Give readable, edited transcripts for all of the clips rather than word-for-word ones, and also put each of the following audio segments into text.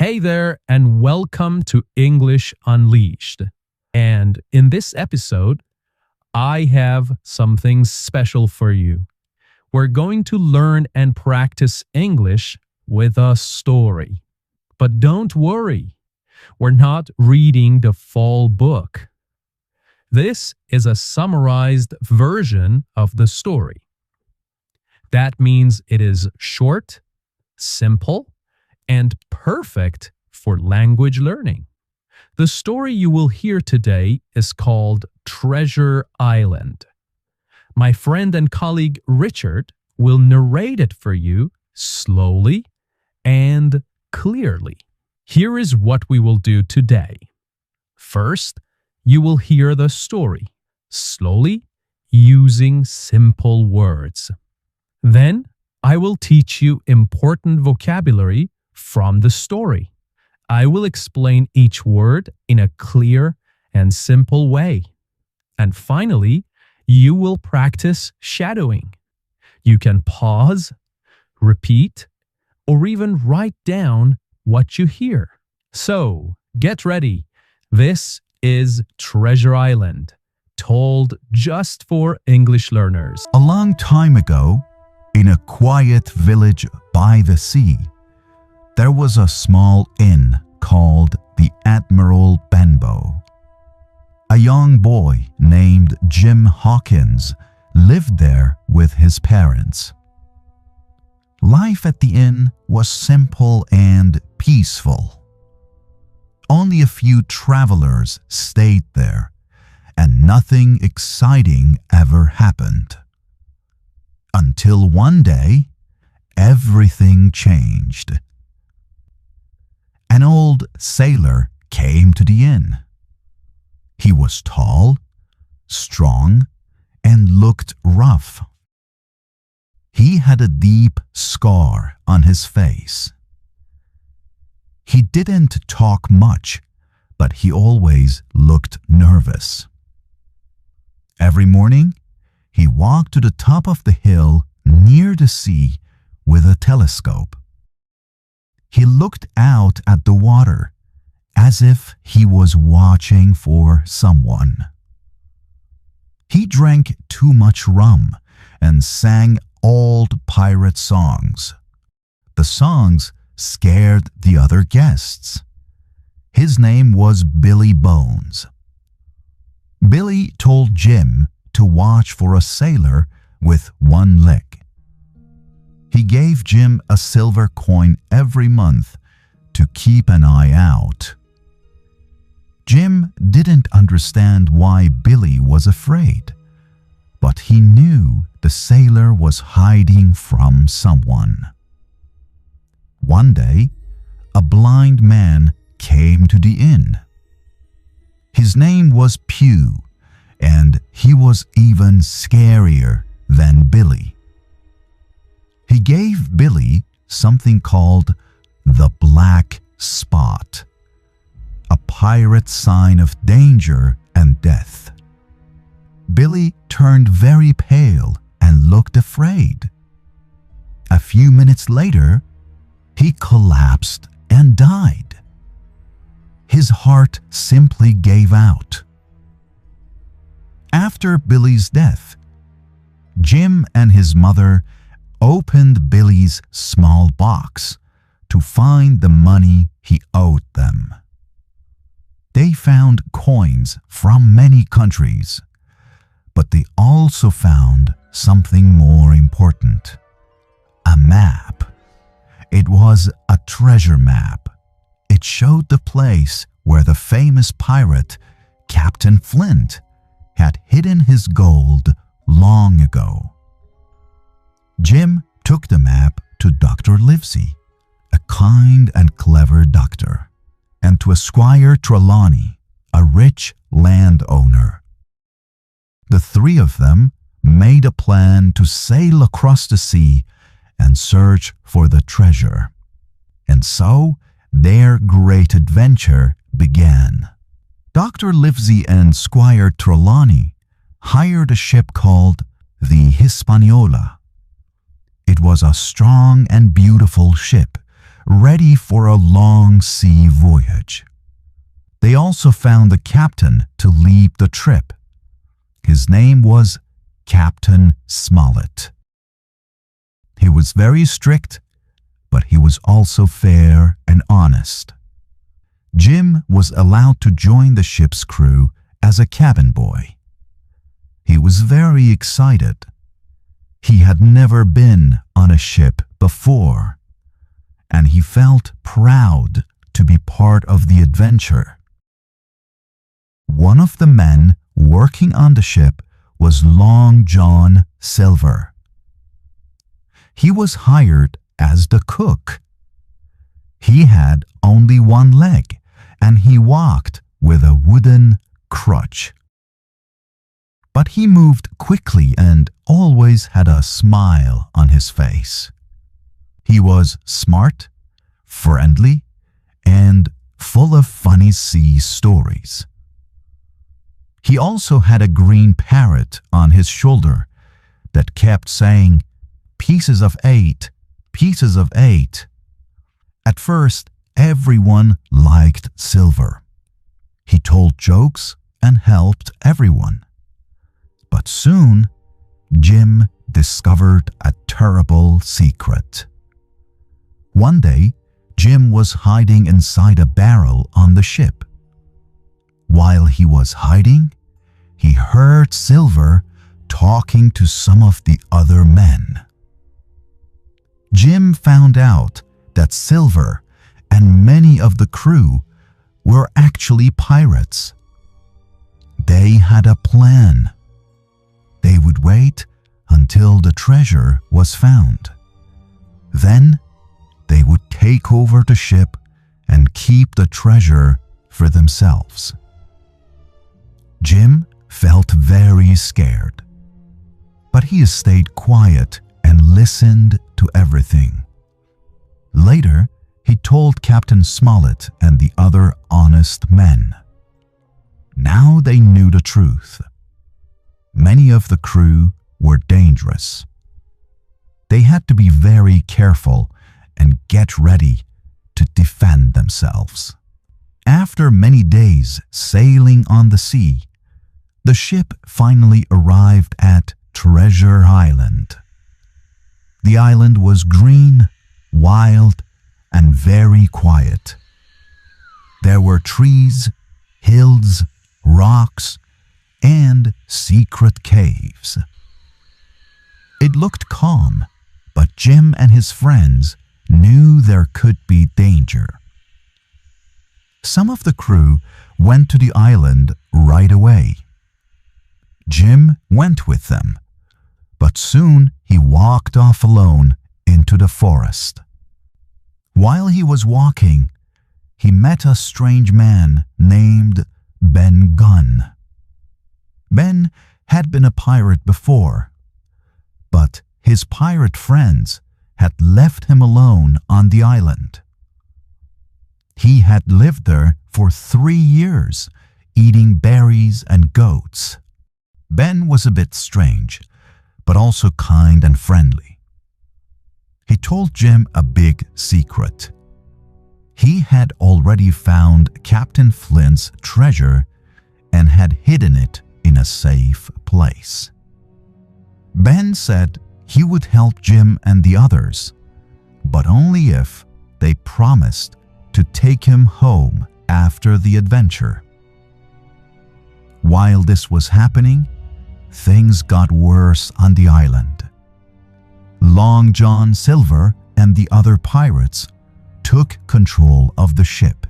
Hey there, and welcome to English Unleashed. And in this episode, I have something special for you. We're going to learn and practice English with a story. But don't worry, we're not reading the full book. This is a summarized version of the story. That means it is short, simple, and perfect for language learning. The story you will hear today is called Treasure Island. My friend and colleague Richard will narrate it for you slowly and clearly. Here is what we will do today. First, you will hear the story slowly using simple words. Then, I will teach you important vocabulary from the story. I will explain each word in a clear and simple way. And finally, you will practice shadowing. You can pause, repeat, or even write down what you hear. So, get ready. This is Treasure Island, told just for English learners. A long time ago, in a quiet village by the sea, there was a small inn called the Admiral Benbow. A young boy named Jim Hawkins lived there with his parents. Life at the inn was simple and peaceful. Only a few travelers stayed there, and nothing exciting ever happened. Until one day, everything changed. An old sailor came to the inn. He was tall, strong, and looked rough. He had a deep scar on his face. He didn't talk much, but he always looked nervous. Every morning, he walked to the top of the hill near the sea with a telescope. He looked out at the water as if he was watching for someone. He drank too much rum and sang old pirate songs. The songs scared the other guests. His name was Billy Bones. Billy told Jim to watch for a sailor with one leg. He gave Jim a silver coin every month to keep an eye out. Jim didn't understand why Billy was afraid, but he knew the sailor was hiding from someone. One day, a blind man came to the inn. His name was Pew, and he was even scarier than Billy. He gave Billy something called the black spot, a pirate sign of danger and death. Billy turned very pale and looked afraid. A few minutes later, he collapsed and died. His heart simply gave out. After Billy's death, Jim and his mother opened Billy's small box to find the money he owed them. They found coins from many countries, but they also found something more important: a map. It was a treasure map. It showed the place where the famous pirate, Captain Flint, had hidden his gold long ago. Jim took the map to Dr. Livesey, a kind and clever doctor, and to Squire Trelawney, a rich landowner. The three of them made a plan to sail across the sea and search for the treasure. And so their great adventure began. Dr. Livesey and Squire Trelawney hired a ship called the Hispaniola. It was a strong and beautiful ship ready for a long sea voyage. They also found a captain to lead the trip. His name was Captain Smollett. He was very strict, but he was also fair and honest. Jim was allowed to join the ship's crew as a cabin boy. He was very excited. He had never been on a ship before, and he felt proud to be part of the adventure. One of the men working on the ship was Long John Silver. He was hired as the cook. He had only one leg, and he walked with a wooden crutch. But he moved quickly and always had a smile on his face. He was smart, friendly, and full of funny sea stories. He also had a green parrot on his shoulder that kept saying, "Pieces of 8, pieces of 8." At first, everyone liked Silver. He told jokes and helped everyone. But soon, Jim discovered a terrible secret. One day, Jim was hiding inside a barrel on the ship. While he was hiding, he heard Silver talking to some of the other men. Jim found out that Silver and many of the crew were actually pirates. They had a plan. They would wait until the treasure was found. Then they would take over the ship and keep the treasure for themselves. Jim felt very scared, but he stayed quiet and listened to everything. Later, he told Captain Smollett and the other honest men. Now they knew the truth. Many of the crew were dangerous. They had to be very careful and get ready to defend themselves. After many days sailing on the sea, the ship finally arrived at Treasure Island. The island was green, wild, and very quiet. There were trees, hills, rocks, and secret caves. It looked calm, but Jim and his friends knew there could be danger. Some of the crew went to the island right away. Jim went with them, but soon he walked off alone into the forest. While he was walking, he met a strange man named Ben Gunn. Ben had been a pirate before, but his pirate friends had left him alone on the island. He had lived there for 3 years, eating berries and goats. Ben was a bit strange, but also kind and friendly. He told Jim a big secret. He had already found Captain Flint's treasure and had hidden it in a safe place. Ben said he would help Jim and the others, but only if they promised to take him home after the adventure. While this was happening, things got worse on the island. Long John Silver and the other pirates took control of the ship.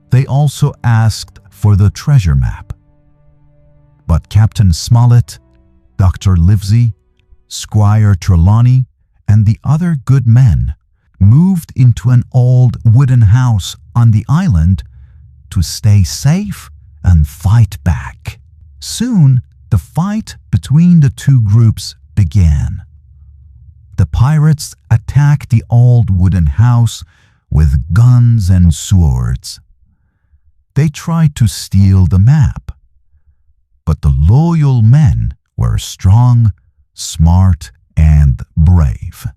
They also asked for the treasure map. But Captain Smollett, Dr. Livesey, Squire Trelawney, and the other good men moved into an old wooden house on the island to stay safe and fight back. Soon, the fight between the two groups began. The pirates attacked the old wooden house with guns and swords. They tried to steal the map, but the loyal men were strong, smart, and brave.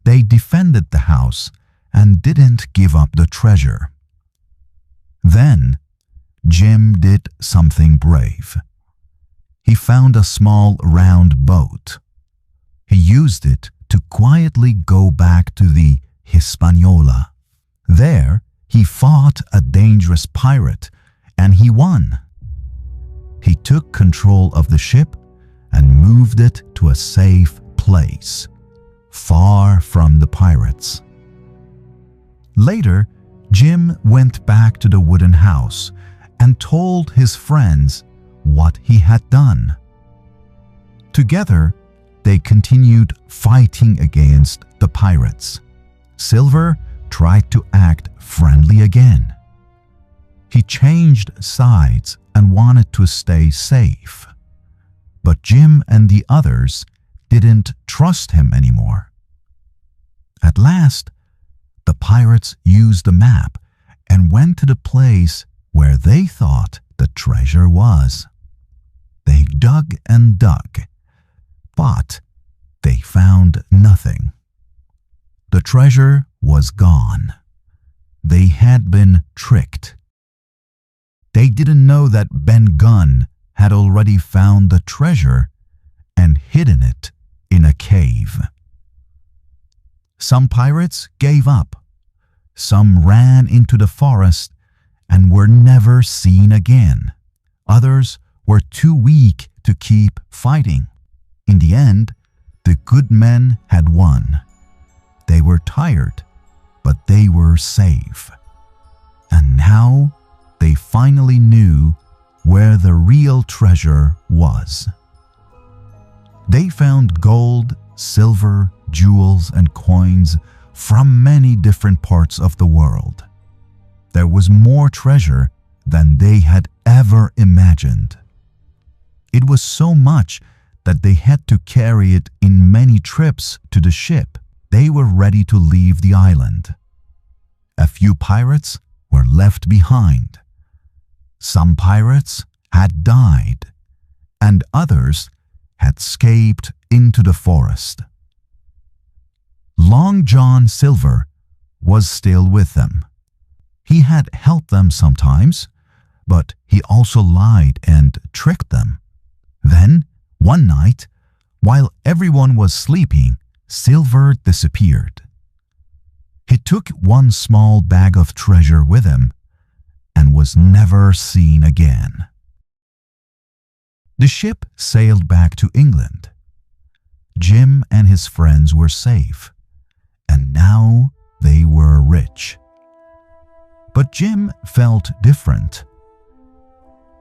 They defended the house and didn't give up the treasure. Then, Jim did something brave. He found a small round boat. He used it to quietly go back to the Hispaniola. There, he fought a dangerous pirate, and he won. He took control of the ship and moved it to a safe place, far from the pirates. Later, Jim went back to the wooden house and told his friends what he had done. Together, they continued fighting against the pirates. Silver tried to act friendly again. He changed sides and wanted to stay safe. But Jim and the others didn't trust him anymore. At last, the pirates used the map and went to the place where they thought the treasure was. They dug and dug, but they found nothing. The treasure was gone. They had been tricked. They didn't know that Ben Gunn had already found the treasure and hidden it in a cave. Some pirates gave up. Some ran into the forest and were never seen again. Others were too weak to keep fighting. In the end, the good men had won. They were tired, but they were safe. And now they finally knew where the real treasure was. They found gold, silver, jewels, and coins from many different parts of the world. There was more treasure than they had ever imagined. It was so much that they had to carry it in many trips to the ship. They were ready to leave the island. A few pirates were left behind. Some pirates had died, and others had escaped into the forest. Long John Silver was still with them. He had helped them sometimes, but he also lied and tricked them. Then, one night, while everyone was sleeping, Silver disappeared. He took one small bag of treasure with him and was never seen again. The ship sailed back to England. Jim and his friends were safe, and now they were rich. But Jim felt different.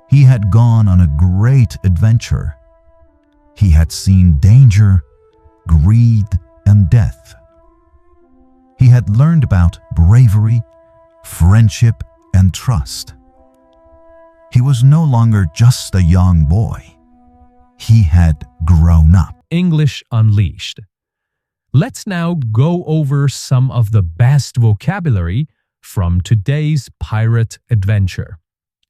He had gone on a great adventure. He had seen danger, greed, and death. He had learned about bravery, friendship, and trust. He was no longer just a young boy. He had grown up. English Unleashed. Let's now go over some of the best vocabulary from today's pirate adventure.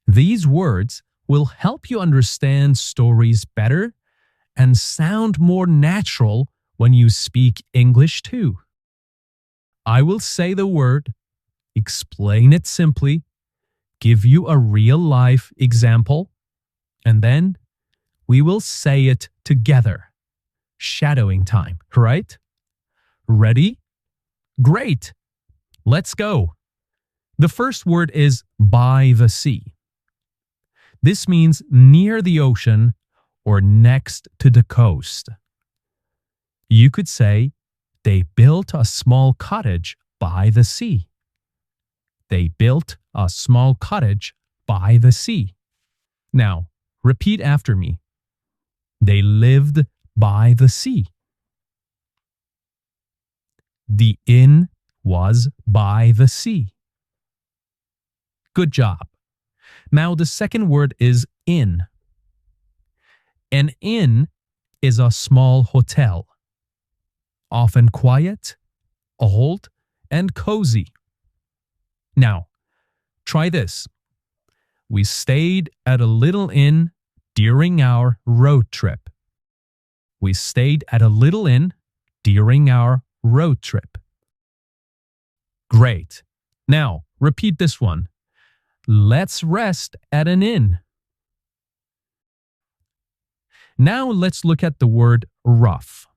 These words will help you understand stories better and sound more natural when you speak English too. I will say the word, explain it simply, give you a real-life example, and then we will say it together. Shadowing time, right? Ready? Great! Let's go. The first word is by the sea. This means near the ocean or next to the coast. You could say, they built a small cottage by the sea. They built a small cottage by the sea. Now, repeat after me. They lived by the sea. The inn was by the sea. Good job. Now the second word is inn. An inn is a small hotel, often quiet, old, and cozy. Now, try this. We stayed at a little inn during our road trip. We stayed at a little inn during our road trip. Great. Now, repeat this one. Let's rest at an inn. Now let's look at the word rough.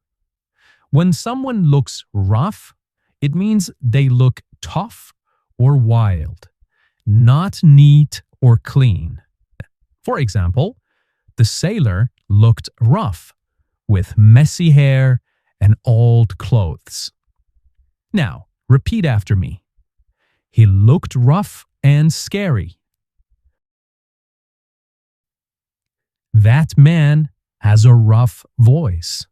When someone looks rough, it means they look tough or wild, not neat or clean. For example, the sailor looked rough, with messy hair and old clothes. Now, repeat after me. He looked rough and scary. That man has a rough voice.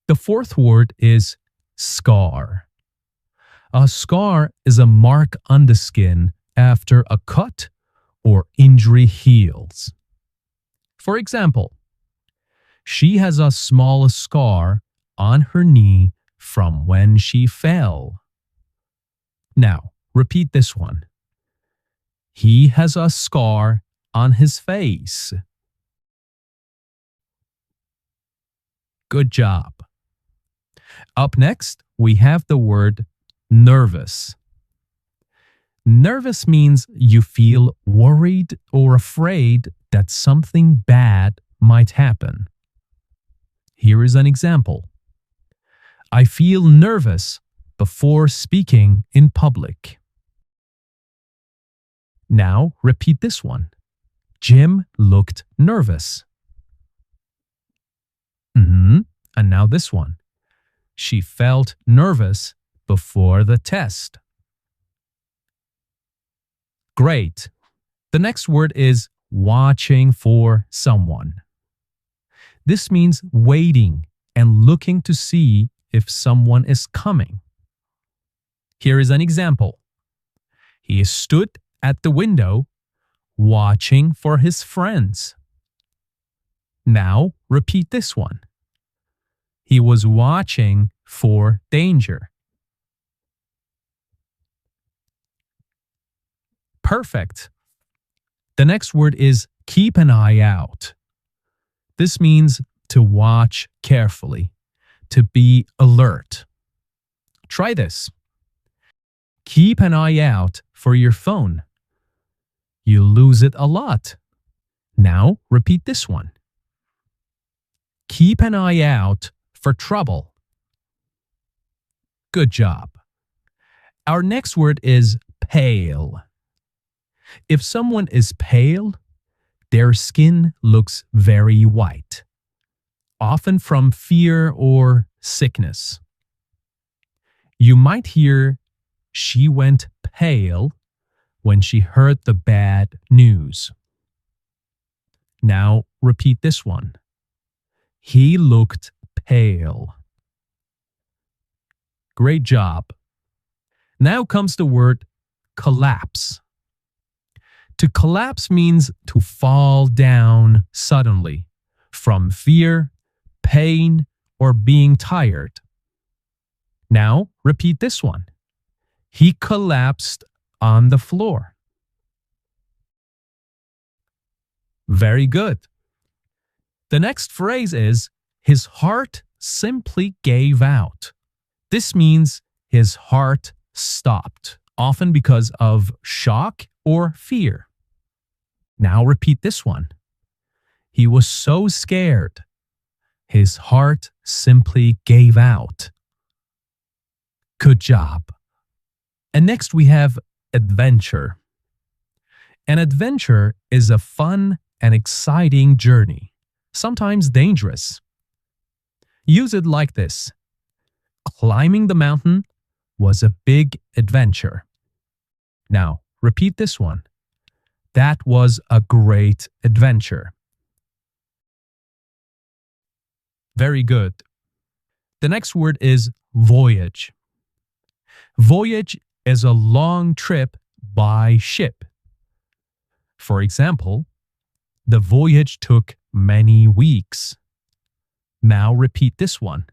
The fourth word is scar. A scar is a mark on the skin after a cut or injury heals. For example, she has a small scar on her knee from when she fell. Now, repeat this one. He has a scar on his face. Good job. Up next, we have the word nervous. Nervous means you feel worried or afraid that something bad might happen. Here is an example. I feel nervous before speaking in public. Now, repeat this one. Jim looked nervous. And now this one. She felt nervous before the test. Great. The next word is watching for someone. This means waiting and looking to see if someone is coming. Here is an example. He stood at the window watching for his friends. Now, repeat this one. He was watching for danger. Perfect. The next word is keep an eye out. This means to watch carefully, to be alert. Try this. Keep an eye out for your phone. You lose it a lot. Now, repeat this one. Keep an eye out for trouble. Good job. Our next word is pale. If someone is pale, their skin looks very white, often from fear or sickness. You might hear, she went pale when she heard the bad news. Now repeat this one. He looked pale. Great job. Now comes the word collapse. To collapse means to fall down suddenly from fear, pain, or being tired. Now repeat this one. He collapsed on the floor. Very good. The next phrase is, his heart simply gave out. This means his heart stopped, often because of shock or fear. Now repeat this one. He was so scared. His heart simply gave out. Good job. And next we have adventure. An adventure is a fun and exciting journey, sometimes dangerous. Use it like this. Climbing the mountain was a big adventure. Now, repeat this one. That was a great adventure. Very good. The next word is voyage. Voyage is a long trip by ship. For example, the voyage took many weeks. Now repeat this one.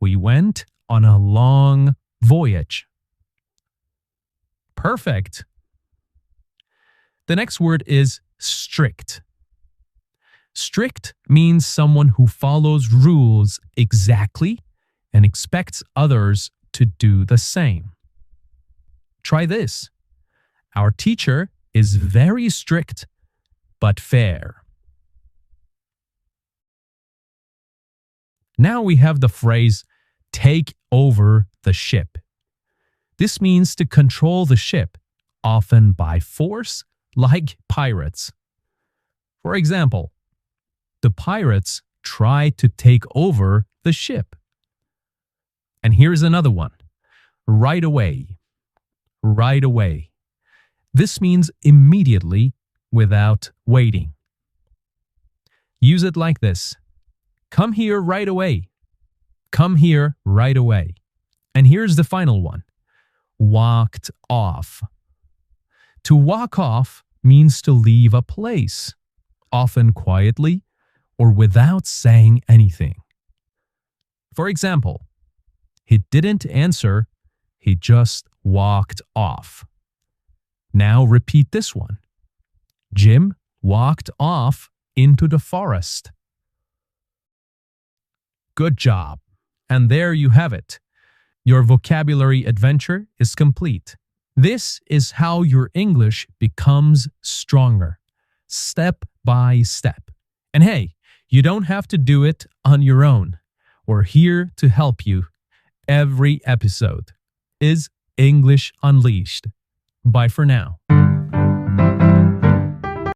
We went on a long voyage. Perfect. The next word is strict. Strict means someone who follows rules exactly and expects others to do the same. Try this. Our teacher is very strict but fair. Now we have the phrase take over the ship. This means to control the ship, often by force, like pirates. For example, the pirates try to take over the ship. And here's another one. Right away. Right away. This means immediately without waiting. Use it like this. Come here right away. Come here right away. And here's the final one. Walked off. To walk off means to leave a place, often quietly or without saying anything. For example, he didn't answer, he just walked off. Now repeat this one. Jim walked off into the forest. Good job. And there you have it. Your vocabulary adventure is complete. This is how your English becomes stronger, step by step. And hey, you don't have to do it on your own. We're here to help you. Every episode is English Unleashed. Bye for now.